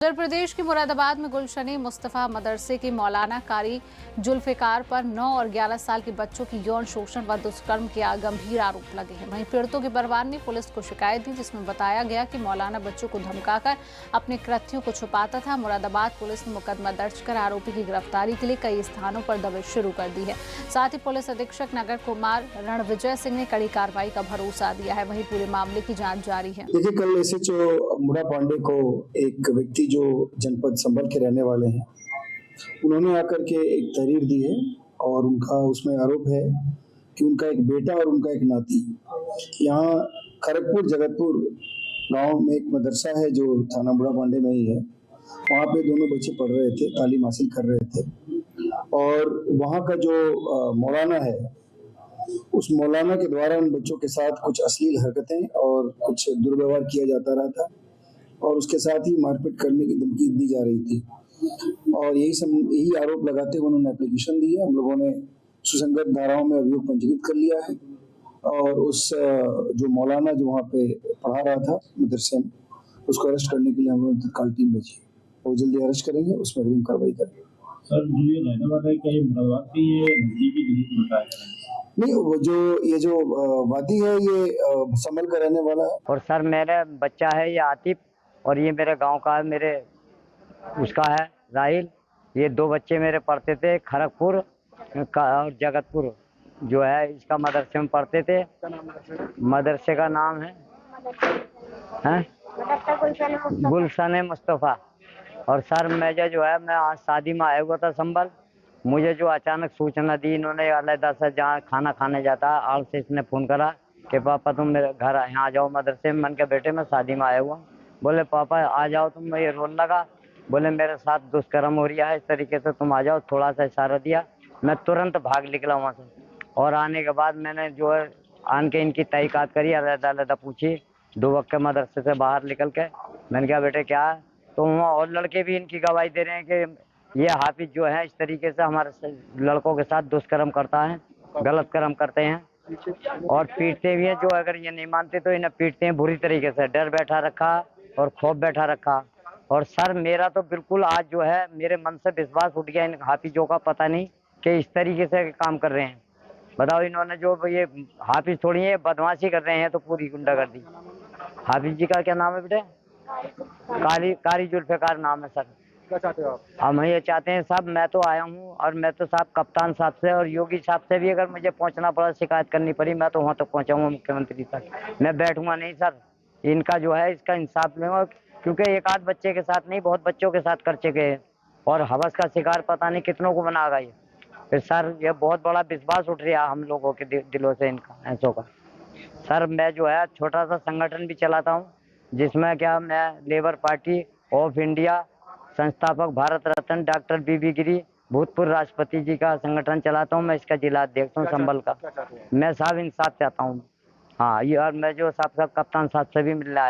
उत्तर प्रदेश के मुरादाबाद में गुलशन मुस्तफा मदरसे के मौलाना कारी जुल्फिकार पर 9 और 11 साल के बच्चों की यौन शोषण व दुष्कर्म के गंभीर आरोप लगे हैं। वहीं पीड़ितों के परिवार ने पुलिस को शिकायत दी, जिसमें बताया गया कि मौलाना बच्चों को धमकाकर अपने कृत्यों को छुपाता था। मुरादाबाद पुलिस ने मुकदमा दर्ज कर आरोपी की गिरफ्तारी के लिए कई स्थानों पर दबिश शुरू कर दी है। साथ ही पुलिस अधीक्षक नगर कुमार रणविजय सिंह ने कड़ी कार्रवाई का भरोसा दिया है। वहीं पूरे मामले की जाँच जारी है। देखिए, कल एसएचओ मुड़ा पांडे को एक व्यक्ति जो जनपद संभल के रहने वाले हैं, उन्होंने आकर के एक तहरीर दी है और उनका उसमें आरोप है कि उनका एक बेटा और उनका एक नाती यहाँ खड़गपुर जगतपुर गांव में एक मदरसा है जो थाना मुड़ा पांडे में ही है। वहाँ पे दोनों बच्चे पढ़ रहे थे, तालीम हासिल कर रहे थे और वहाँ का जो मौलाना है, उस मौलाना के द्वारा उन बच्चों के साथ कुछ अश्लील हरकतें और कुछ दुर्व्यवहार किया जाता रहा था और उसके साथ ही मारपीट करने की धमकी दी जा रही थी और यही आरोप लगाते हुए उन्होंने एप्लीकेशन दी है। हम लोगों ने सुसंगत धाराओं में अभियोग पंजीकृत कर लिया है और उस जो मौलाना जो वहाँ पे पढ़ा रहा था मदरसे में, उसको अरेस्ट करने के लिए हम लोग तत्काल टीम भेजी है। वो जल्दी अरेस्ट करेंगे, उसमें अग्रिम कार्रवाई करेंगे। सर, जो ये रहने वाला है, क्या ये मुरादाबाद की ये नजदीकी दिल्ली में है? नहीं, वो ये जो वादी है ये संभल का रहने वाला है। और सर, मेरा बच्चा है ये आतिफ और ये मेरे गांव का है, मेरे उसका है राहिल। ये 2 बच्चे मेरे पढ़ते थे खड़गपुर और जगतपुर जो है इसका मदरसे में पढ़ते थे। मदरसे का नाम है गुलशन मुस्तफा। और सर, मैं जो है मैं आज शादी में आया हुआ था संभल। मुझे जो अचानक सूचना दी इन्होंने, अलहदा से जहाँ खाना खाने जाता है आल से इसने फ़ोन करा कि पापा तुम मेरे घर यहाँ आ जाओ मदरसे में। मन के बेटे मैं शादी में आया हुआ। बोले पापा आ जाओ तुम। मैं ये रोने लगा, बोले मेरे साथ दुष्कर्म हो रहा है, इस तरीके से तुम आ जाओ। थोड़ा सा इशारा दिया, मैं तुरंत भाग निकला वहाँ से। और आने के बाद मैंने जो है आन के इनकी तहकीकात करी, अलहदा पूछी 2 वक्त के मदरसे से बाहर निकल के। मैंने कहा बेटे क्या है, तो वहाँ और लड़के भी इनकी गवाही दे रहे हैं कि ये हाफिज जो है इस तरीके से हमारे लड़कों के साथ दुष्कर्म करता है, गलत कर्म करते हैं और पीटते भी हैं। जो अगर ये नहीं मानते तो इन्हें पीटते हैं बुरी तरीके से। डर बैठा रखा और खौफ बैठा रखा। और सर, मेरा तो बिल्कुल आज जो है मेरे मन से विश्वास उठ गया इन हाफिजों का। पता नहीं कि इस तरीके से काम कर रहे हैं। बताओ, इन्होंने जो ये हाफिज थोड़ी है, बदमाशी कर रहे हैं तो पूरी गुंडागर्दी। हाफिज जी का क्या नाम है बेटे? कारी जुल्फिकार नाम है सर। क्या चाहते हो आप? हम ये चाहते हैं साहब, मैं तो आया हूँ और मैं तो साहब कप्तान साहब से और योगी साहब से भी अगर मुझे पहुँचना पड़ा, शिकायत करनी पड़ी, मैं तो वहाँ तक पहुँचाऊंगा मुख्यमंत्री तक। मैं बैठूंगा नहीं सर। इनका जो है इसका इंसाफ लेंगे, क्योंकि एक आध बच्चे के साथ नहीं, बहुत बच्चों के साथ कर चुके हैं और हवस का शिकार पता नहीं कितनों को बनागा ये। फिर सर, ये बहुत बड़ा विश्वास उठ रहा है हम लोगों के दिलों से इनका ऐसों का। सर, मैं जो है छोटा सा संगठन भी चलाता हूँ, जिसमें क्या मैं लेबर पार्टी ऑफ इंडिया संस्थापक भारत रत्न डॉक्टर बीबी गिरी भूतपूर्व राष्ट्रपति जी का संगठन चलाता हूँ। मैं इसका जिला अध्यक्ष हूँ संभल का। मैं साहब इंसाफ चाहता हूँ। हाँ, ये और मैं जो साहब कप्तान साहब से भी मिलना है।